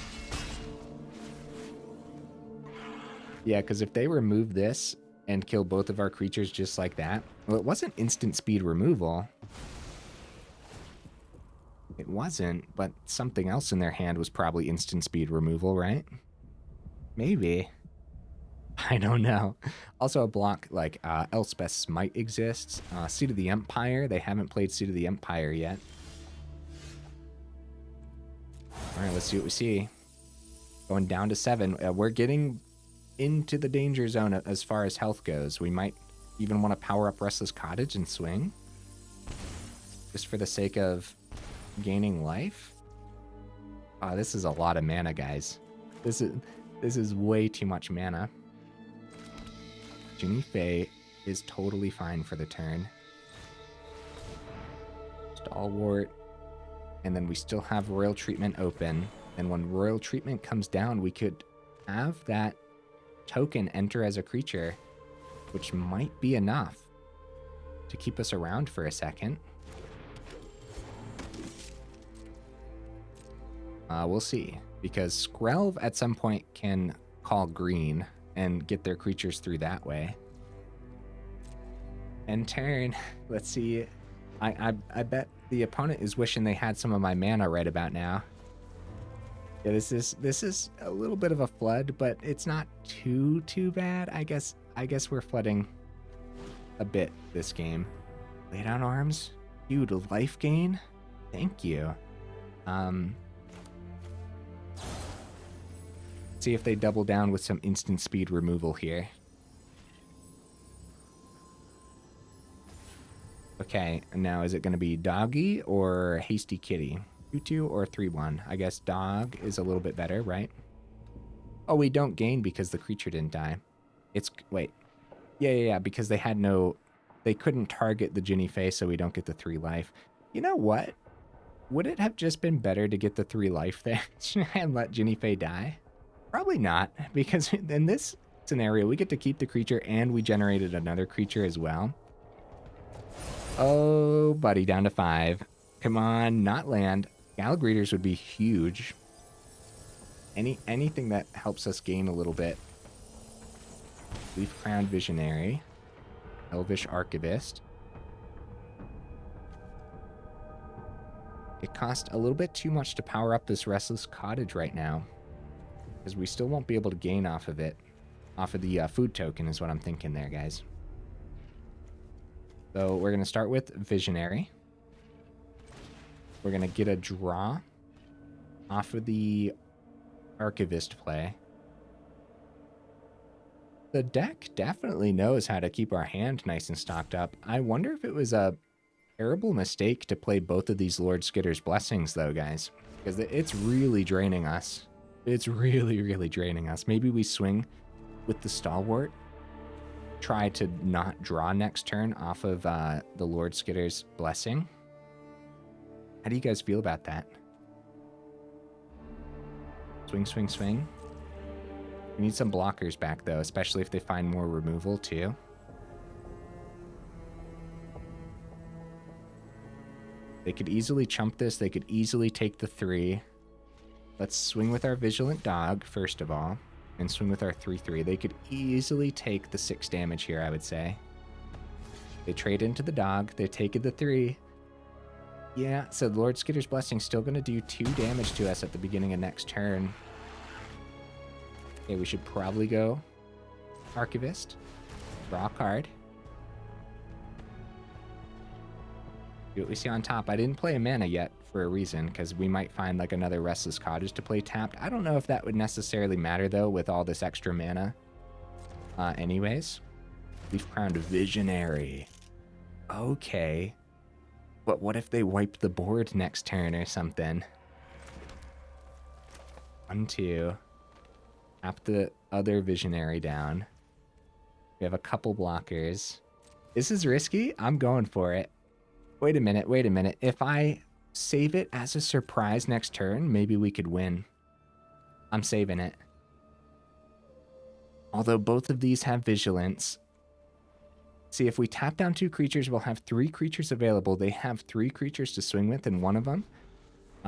Yeah, because if they remove this and kill both of our creatures just like that... Well, it wasn't instant speed removal. It wasn't, but something else in their hand was probably instant speed removal, right? Maybe. I don't know. Also, a block like Elspeth Smite exists. Seat of the Empire. They haven't played Seat of the Empire yet. Alright, let's see what we see. Going down to 7. We're getting into the danger zone as far as health goes. We might even want to power up Restless Cottage and swing. Just for the sake of gaining life. This is a lot of mana, guys. This is way too much mana. Jinnie Fae is totally fine for the turn. Stalwart. And then we still have Royal Treatment open. And when Royal Treatment comes down, we could have that token enter as a creature, which might be enough to keep us around for a second. We'll see, because Skrelv at some point can call green and get their creatures through that way. And turn, let's see. I bet the opponent is wishing they had some of my mana right about now. Yeah, this is a little bit of a flood, but it's not too bad. I guess we're flooding a bit this game. Lay down arms, dude. Life gain. Thank you. See if they double down with some instant speed removal here. Okay, now is it going to be Doggy or Hasty Kitty? 2-2 or 3-1? I guess Dog is a little bit better, right? Oh, we don't gain because the creature didn't die. It's, wait. Yeah, because they had no, they couldn't target the Jinnie face, so we don't get the 3 life. You know what? Would it have just been better to get the 3 life there and let Jinnie Fay die? Probably not, because in this scenario, we get to keep the creature and we generated another creature as well. Oh, buddy, down to 5. Come on, not land. Gala Greeters would be huge. Anything that helps us gain a little bit. Leaf Crowned Visionary. Elvish Archivist. It costs a little bit too much to power up this Restless Cottage right now, because we still won't be able to gain off of it. Off of the food token is what I'm thinking there, guys. So we're going to start with Visionary. We're going to get a draw off of the Archivist play. The deck definitely knows how to keep our hand nice and stocked up. I wonder if it was a terrible mistake to play both of these Lord Skitter's Blessings, though, guys. Because it's really draining us. It's really, really draining us. Maybe we swing with the Stalwart. Try to not draw next turn off of the Lord Skitter's Blessing. How do you guys feel about that? Swing, swing, swing. We need some blockers back, though, especially if they find more removal, too. They could easily chump this. They could easily take the 3. Let's swing with our Vigilant Dog, first of all, and swing with our 3/3. They could easily take the 6 damage here, I would say. They trade into the dog. They're taking the 3. Yeah, so Lord Skitter's Blessing still going to do 2 damage to us at the beginning of next turn. Okay, we should probably go Archivist. Draw a card. See what we see on top. I didn't play a mana yet for a reason, because we might find like another Restless Cottage to play tapped. I don't know if that would necessarily matter, though, with all this extra mana. Anyways. Leaf Crowned Visionary. Okay. But what if they wipe the board next turn or something? 1, 2. Tap the other Visionary down. We have a couple blockers. This is risky. I'm going for it. Wait a minute, wait a minute. If I save it as a surprise next turn, maybe we could win. I'm saving it. Although both of these have Vigilance. See, if we tap down 2 creatures, we'll have 3 creatures available. They have 3 creatures to swing with, and one of them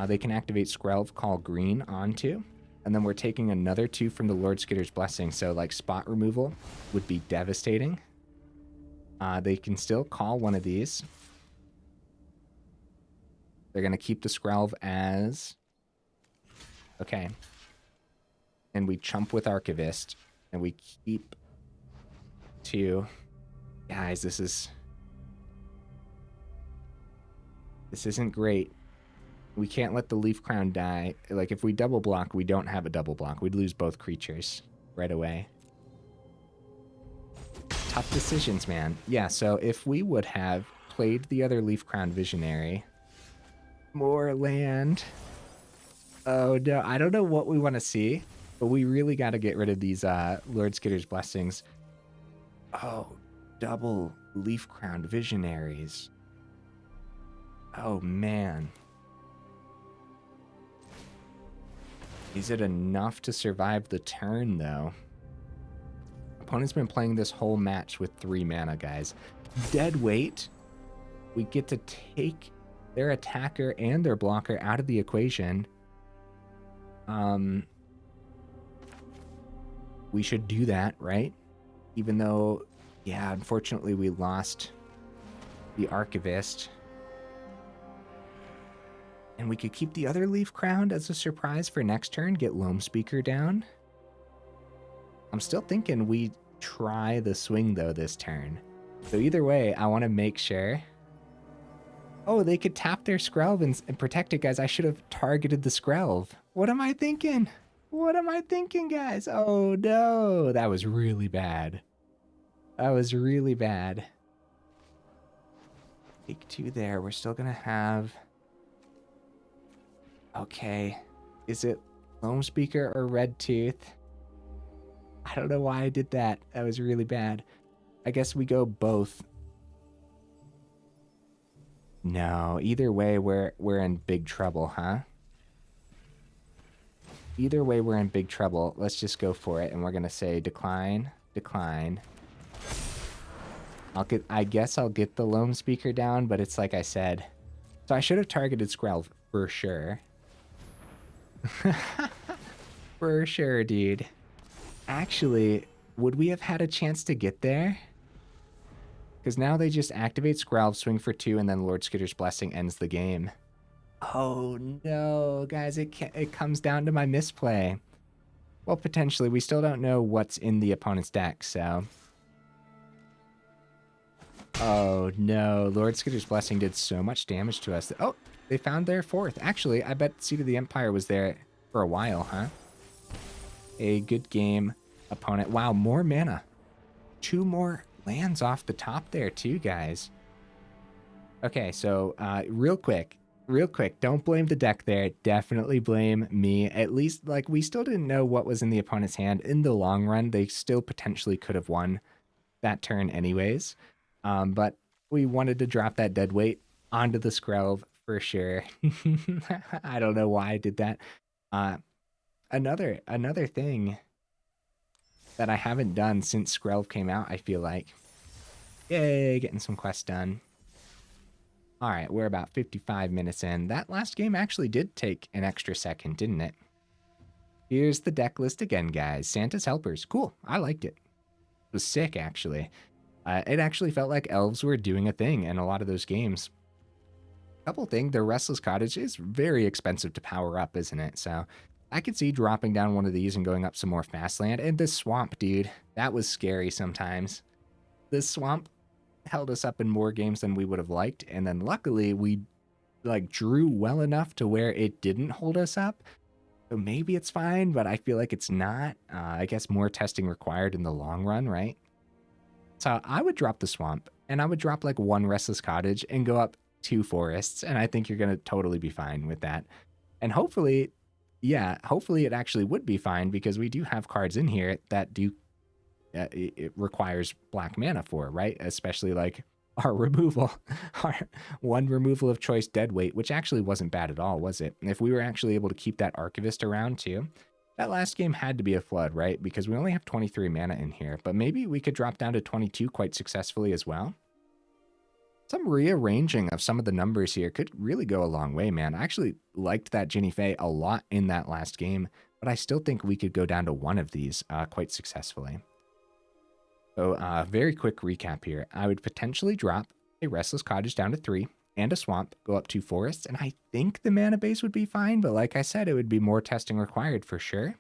they can activate Skrelv Call Green onto. And then we're taking another 2 from the Lord Skitter's Blessing, so like spot removal would be devastating. They can still call one of these. They're going to keep the Skrelv as... Okay. And we chump with Archivist, and we keep 2... Guys, this isn't great. We can't let the Leaf Crown die. Like, if we double block, we don't have a double block. We'd lose both creatures right away. Tough decisions, man. Yeah, so if we would have played the other Leaf Crown Visionary... More land. Oh, no. I don't know what we want to see, but we really got to get rid of these Lord Skitter's Blessings. Oh, double Leaf Crowned Visionaries. Oh, man. Is it enough to survive the turn, though? Opponent's been playing this whole match with 3 mana, guys. Dead weight. We get to take their attacker and their blocker out of the equation. We should do that, right? Even though, yeah, unfortunately we lost the Archivist. And we could keep the other Leaf Crowned as a surprise for next turn, get Loamspeaker down. I'm still thinking we try the swing, though, this turn. So either way, I want to make sure... Oh, they could tap their Skrelv and protect it, guys. I should have targeted the Skrelv. What am I thinking? What am I thinking, guys? Oh, no. That was really bad. That was really bad. Take 2 there. We're still going to have... Okay. Is it Loamspeaker or Redtooth? I don't know why I did that. That was really bad. I guess we go both. No, either way, we're in big trouble, huh? Either way, we're in big trouble. Let's just go for it, and we're gonna say decline, decline. I guess I'll get the Loamspeaker down, but it's like I said. So I should have targeted Skrelv for sure. For sure, dude. Actually, would we have had a chance to get there? Because now they just activate Skrelv, swing for 2, and then Lord Skitter's Blessing ends the game. Oh no, guys, it comes down to my misplay. Well, potentially. We still don't know what's in the opponent's deck, so... Oh no, Lord Skitter's Blessing did so much damage to us. Oh, they found their 4th. Actually, I bet Seat of the Empire was there for a while, huh? A good game, opponent. Wow, more mana. 2 more lands off the top there too, guys. Okay, so real quick, don't blame the deck there. Definitely blame me. At least, like, we still didn't know what was in the opponent's hand. In the long run, they still potentially could have won that turn anyways. But we wanted to drop that dead weight onto the Skrelv for sure. I don't know why I did that. Another thing that I haven't done since Skrelv came out, I feel like. Yay, getting some quests done. All right, we're about 55 minutes in. That last game actually did take an extra second, didn't it? Here's the deck list again, guys. Santa's Helpers. Cool. I liked it. It was sick, actually. It actually felt like Elves were doing a thing in a lot of those games. Couple things, the Restless Cottage is very expensive to power up, isn't it? So I could see dropping down one of these and going up some more fast land. And this swamp, dude, that was scary sometimes. This swamp held us up in more games than we would have liked. And then luckily we like drew well enough to where it didn't hold us up. So maybe it's fine, but I feel like it's not. I guess more testing required in the long run, right? So I would drop the swamp, and I would drop like 1 Restless Cottage and go up 2 forests, and I think you're going to totally be fine with that. And hopefully, yeah, hopefully it actually would be fine, because we do have cards in here that do, it requires black mana for, right? Especially like our removal, our 1 removal of choice dead weight, which actually wasn't bad at all, was it? And if we were actually able to keep that Archivist around too, that last game had to be a flood, right? Because we only have 23 mana in here, but maybe we could drop down to 22 quite successfully as well. Some rearranging of some of the numbers here could really go a long way, man. I actually liked that Jinnie Fay a lot in that last game, but I still think we could go down to 1 of these quite successfully. So very quick recap here. I would potentially drop a Restless Cottage down to 3 and a swamp, go up 2 forests, and I think the mana base would be fine, but like I said, it would be more testing required for sure.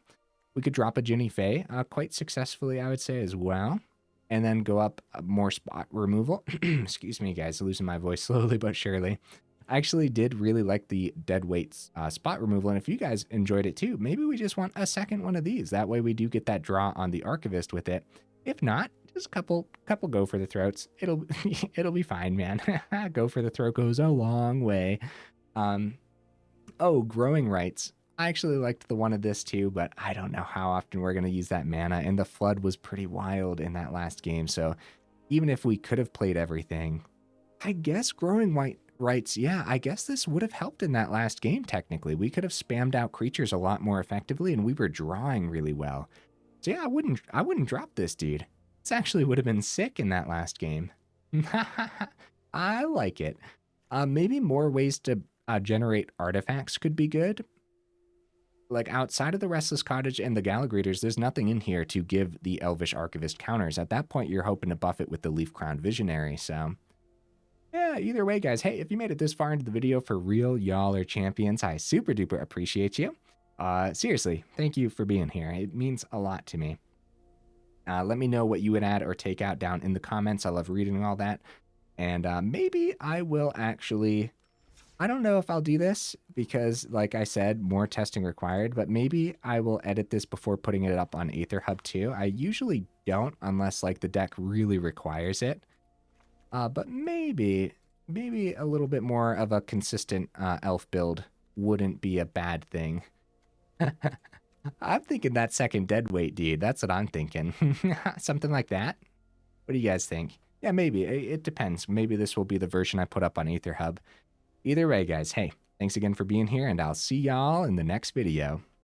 We could drop a Jinnie Fay quite successfully, I would say, as well, and then go up more spot removal. Excuse me, guys, losing my voice slowly but surely. I actually did really like the dead weights spot removal, and if you guys enjoyed it too, maybe we just want a second one of these. That way we do get that draw on the Archivist with it. If not, just a couple go for the throats. It'll be fine, man. Go for the throat goes a long way. Oh, growing rights. I actually liked the one of this too, but I don't know how often we're gonna use that mana. And the flood was pretty wild in that last game. So even if we could have played everything, I guess growing rights. Yeah, I guess this would have helped in that last game. Technically, we could have spammed out creatures a lot more effectively, and we were drawing really well. So yeah, I wouldn't drop this, dude. This actually would have been sick in that last game. I like it. Maybe more ways to generate artifacts could be good. Like outside of the Restless Cottage and the Gala Greeters, there's nothing in here to give the Elvish Archivist counters. At that point, you're hoping to buff it with the Leaf Crowned Visionary. So yeah, either way, guys. Hey, if you made it this far into the video, for real, y'all are champions. I super duper appreciate you. Seriously, thank you for being here. It means a lot to me. Let me know what you would add or take out down in the comments. I love reading all that. And maybe I will actually, I don't know if I'll do this because, like I said, more testing required, but maybe I will edit this before putting it up on Aether Hub too. I usually don't unless like the deck really requires it. But maybe a little bit more of a consistent elf build wouldn't be a bad thing. I'm thinking that second deadweight deed. That's what I'm thinking. Something like that. What do you guys think? Yeah, maybe. It depends. Maybe this will be the version I put up on Aether Hub. Either way, guys, hey, thanks again for being here, and I'll see y'all in the next video.